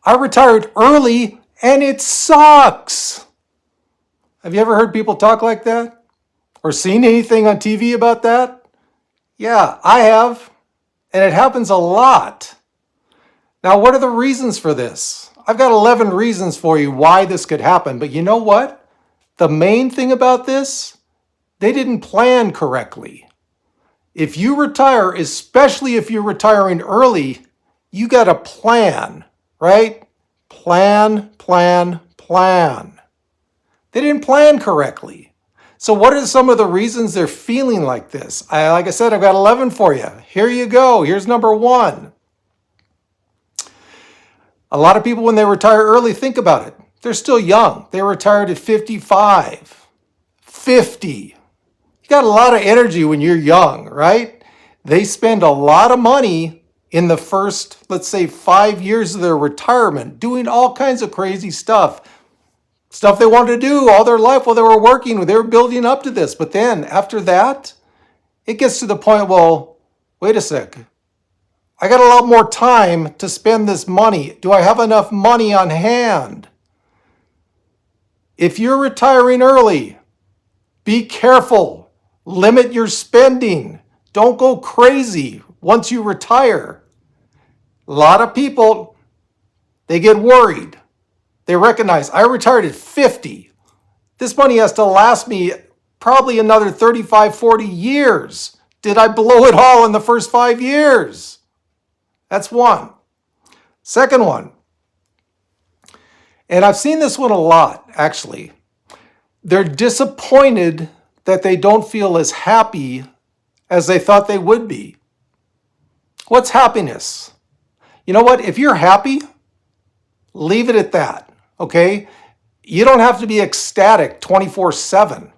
I retired early and it sucks. Have you ever heard people talk like that? Or seen anything on TV about that? Yeah, I have. And it happens a lot. Now, what are the reasons for this? I've got 11 reasons for you why this could happen. But you know what? The main thing about this, they didn't plan correctly. If you retire, especially if you're retiring early, you got to plan, right? Plan, plan, plan. They didn't plan correctly. So what are some of the reasons they're feeling like this? Like I said, I've got 11 for you. Here you go. Here's number 1. A lot of people, when they retire early, think about it. They're still young. They retired at 55, 50. You got a lot of energy when you're young, right? They spend a lot of money in the first, let's say, 5 years of their retirement, doing all kinds of crazy stuff. Stuff they wanted to do all their life while they were working, they were building up to this. But then after that, it gets to the point, well, wait a sec. I got a lot more time to spend this money. Do I have enough money on hand? If you're retiring early, be careful. Limit your spending. Don't go crazy once you retire. A lot of people, they get worried. They recognize, I retired at 50. This money has to last me probably another 35, 40 years. Did I blow it all in the first 5 years? That's one. Second one, and I've seen this one a lot, actually. They're disappointed that they don't feel as happy as they thought they would be. What's happiness? You know what? If you're happy, leave it at that, okay? You don't have to be ecstatic 24/7.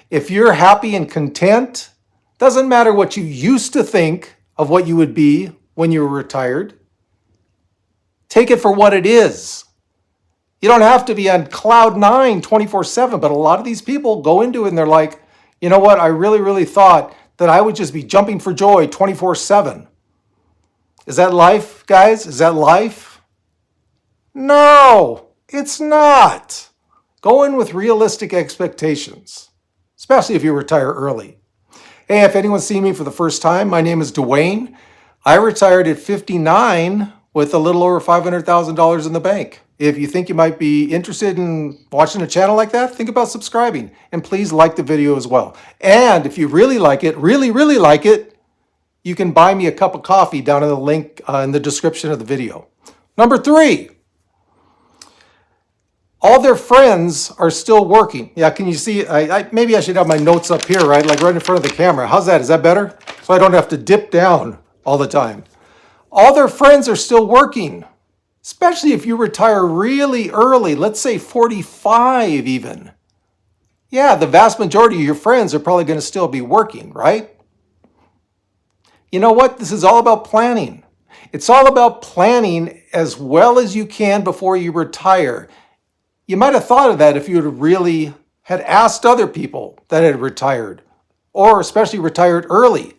If you're happy and content, doesn't matter what you used to think of what you would be when you were retired. Take it for what it is. You don't have to be on cloud 9 24/7, but a lot of these people go into it and they're like, you know what? I really thought that I would just be jumping for joy 24/7. Is that life, guys? Is that life? No, it's not. Go in with realistic expectations, especially if you retire early. Hey, if anyone's seen me for the first time, my name is Duane. I retired at 59 with a little over $500,000 in the bank. If you think you might be interested in watching a channel like that, think about subscribing. And please like the video as well. And if you really like it, really like it, you can buy me a cup of coffee down in the link in the description of the video. Number 3, all their friends are still working. Yeah, can you see? Maybe I should have my notes up here, right? Like right in front of the camera. How's that? Is that better? So I don't have to dip down all the time. All their friends are still working, especially if you retire really early, let's say 45 even. Yeah, the vast majority of your friends are probably going to still be working, right? You know what? This is all about planning. It's all about planning as well as you can before you retire. You might have thought of that if you had asked other people that had retired, or especially retired early.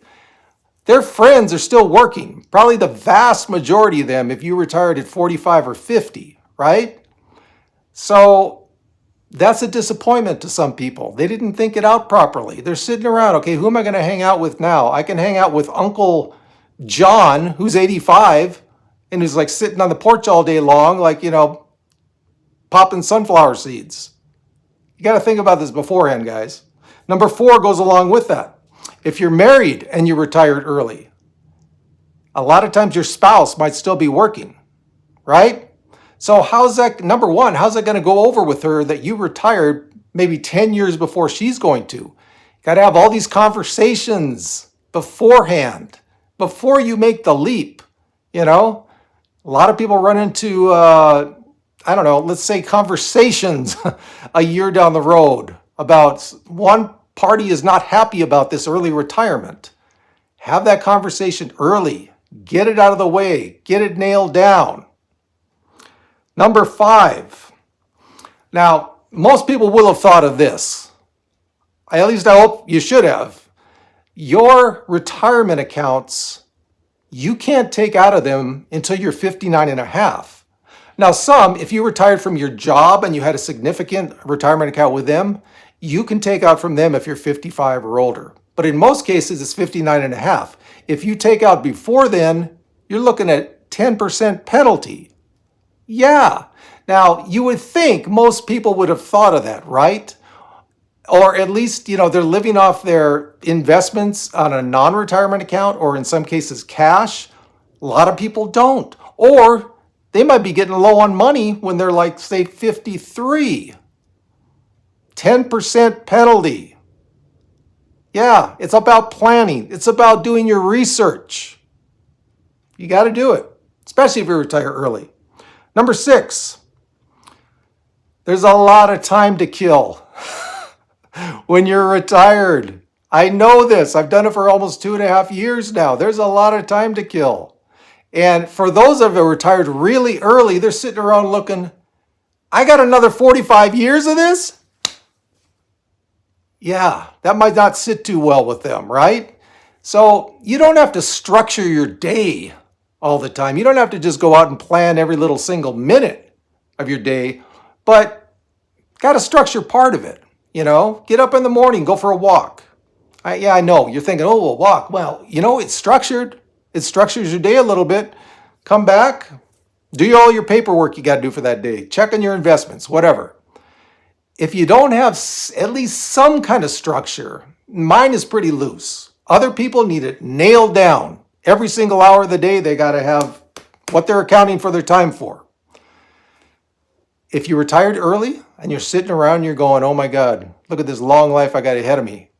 Their friends are still working, probably the vast majority of them if you retired at 45 or 50, right? So that's a disappointment to some people. They didn't think it out properly. They're sitting around, okay, who am I going to hang out with now? I can hang out with Uncle John, who's 85, and who's like sitting on the porch all day long, like, popping sunflower seeds. You got to think about this beforehand, guys. Number 4 goes along with that. If you're married and you retired early, a lot of times your spouse might still be working, right? So number 1, how's that going to go over with her that you retired maybe 10 years before she's going to? You got to have all these conversations beforehand, before you make the leap, A lot of people run into, let's say conversations a year down the road about one party is not happy about this early retirement. Have that conversation early. Get it out of the way. Get it nailed down. Number 5. Now, most people will have thought of this. At least I hope you should have. Your retirement accounts, you can't take out of them until you're 59 and a half. Now, some, if you retired from your job and you had a significant retirement account with them, you can take out from them if you're 55 or older. But in most cases, it's 59 and a half. If you take out before then, you're looking at 10% penalty. Yeah. Now, you would think most people would have thought of that, right? Or at least, they're living off their investments on a non-retirement account or in some cases cash. A lot of people don't. Or they might be getting low on money when they're like, say, 53. 10% penalty. Yeah, it's about planning. It's about doing your research. You got to do it, especially if you retire early. Number 6, there's a lot of time to kill when you're retired. I know this. I've done it for almost 2.5 years now. There's a lot of time to kill. And for those of you who retired really early, they're sitting around looking, I got another 45 years of this? Yeah, that might not sit too well with them, right? So you don't have to structure your day all the time. You don't have to just go out and plan every little single minute of your day, but got to structure part of it. Get up in the morning, go for a walk. I know. You're thinking, oh, we'll walk. Well, it's structured. It structures your day a little bit. Come back, do all your paperwork you got to do for that day. Check on your investments, whatever. If you don't have at least some kind of structure, mine is pretty loose. Other people need it nailed down. Every single hour of the day, they got to have what they're accounting for their time for. If you retired early and you're sitting around and you're going, oh my God, look at this long life I got ahead of me.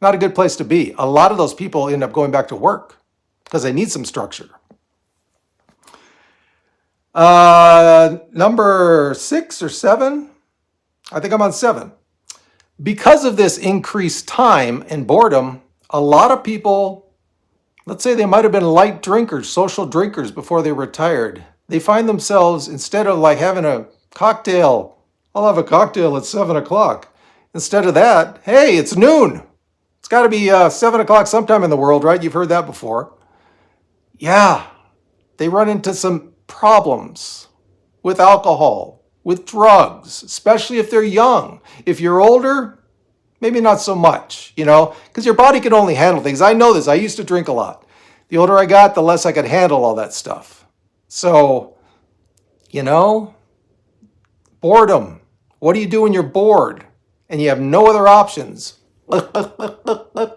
Not a good place to be. A lot of those people end up going back to work because they need some structure. Number 6 or 7, I think I'm on 7. Because of this increased time and boredom, a lot of people, let's say they might have been light drinkers, social drinkers before they retired. They find themselves, instead of like having a cocktail, I'll have a cocktail at 7 o'clock. Instead of that, hey, it's noon. It's got to be 7 o'clock sometime in the world, right? You've heard that before. Yeah, they run into some problems with alcohol, with drugs, especially if they're young. If you're older, maybe not so much, because your body can only handle things. I know this. I used to drink a lot. The older I got, the less I could handle all that stuff. So, boredom. What do you do when you're bored and you have no other options? A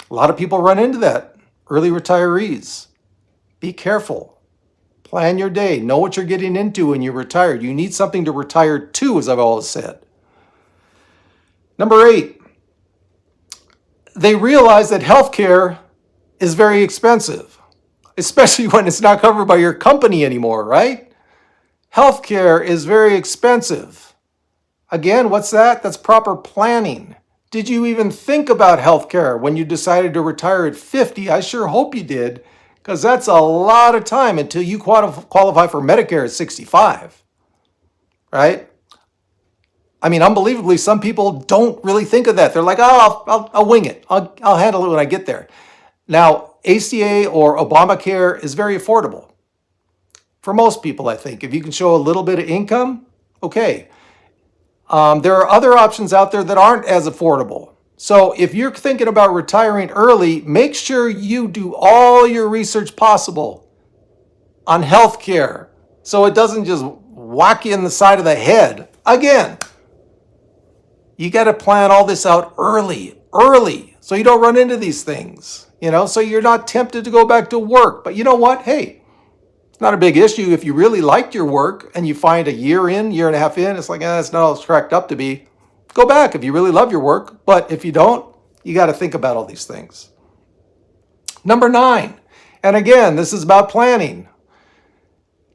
lot of people run into that. Early retirees. Be careful. Plan your day. Know what you're getting into when you're retired. You need something to retire to, as I've always said. Number 8, they realize that healthcare is very expensive, especially when it's not covered by your company anymore, right? Healthcare is very expensive. Again, what's that? That's proper planning. Did you even think about healthcare when you decided to retire at 50? I sure hope you did, because that's a lot of time until you qualify for Medicare at 65, right? I mean, unbelievably, some people don't really think of that. They're like, oh, I'll wing it. I'll handle it when I get there. Now, ACA or Obamacare is very affordable. For most people, I think. If you can show a little bit of income, okay. There are other options out there that aren't as affordable. So if you're thinking about retiring early, make sure you do all your research possible on healthcare so it doesn't just whack you in the side of the head. Again, you got to plan all this out early, so you don't run into these things, so you're not tempted to go back to work. But you know what? Hey, it's not a big issue if you really liked your work and you find a year and a half in, it's like, it's not all it's cracked up to be. Go back if you really love your work. But if you don't, you got to think about all these things. Number 9, and again, this is about planning.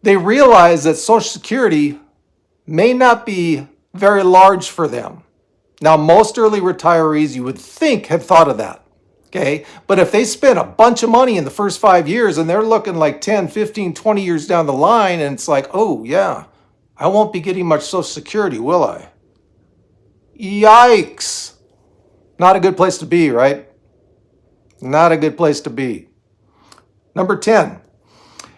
They realize that Social Security may not be very large for them. Now, most early retirees, you would think, have thought of that. Okay, but if they spend a bunch of money in the first 5 years and they're looking like 10, 15, 20 years down the line, and it's like, oh yeah, I won't be getting much Social Security, will I? Yikes. Not a good place to be, right? Not a good place to be. Number 10,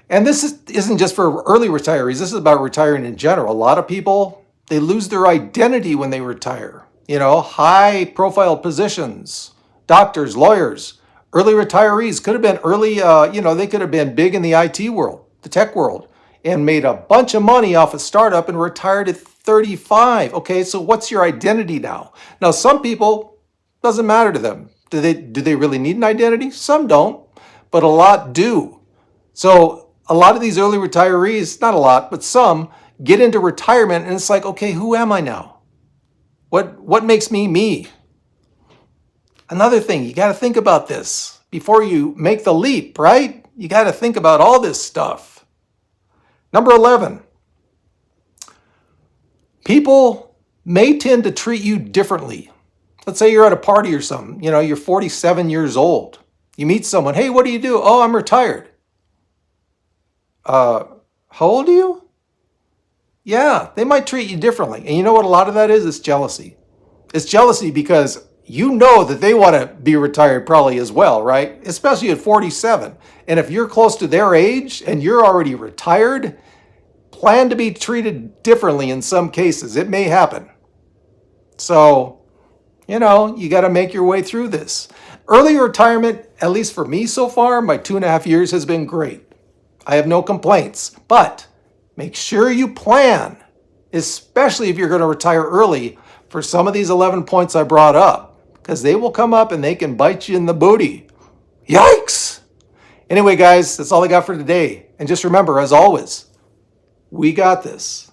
And isn't just for early retirees. This is about retiring in general. A lot of people, they lose their identity when they retire. You know, high profile positions, doctors, lawyers, early retirees could have been early, they could have been big in the IT world, the tech world, and made a bunch of money off a startup and retired at 35. Okay, so what's your identity now? Now, some people, doesn't matter to them. Do they really need an identity? Some don't, but a lot do. So a lot of these early retirees, not a lot, but some, get into retirement and it's like, okay, who am I now? What makes me me? Another thing, you got to think about this before you make the leap, right? You got to think about all this stuff. Number 11, people may tend to treat you differently. Let's say you're at a party or something, you're 47 years old. You meet someone, hey, what do you do? Oh, I'm retired. How old are you? Yeah, they might treat you differently. And you know what a lot of that is? It's jealousy. It's jealousy because you know that they want to be retired probably as well, right? Especially at 47. And if you're close to their age and you're already retired, plan to be treated differently in some cases. It may happen. So, you got to make your way through this. Early retirement, at least for me so far, my 2.5 years has been great. I have no complaints, but make sure you plan, especially if you're going to retire early, for some of these 11 points I brought up, because they will come up and they can bite you in the booty. Yikes! Anyway, guys, that's all I got for today. And just remember, as always, we got this.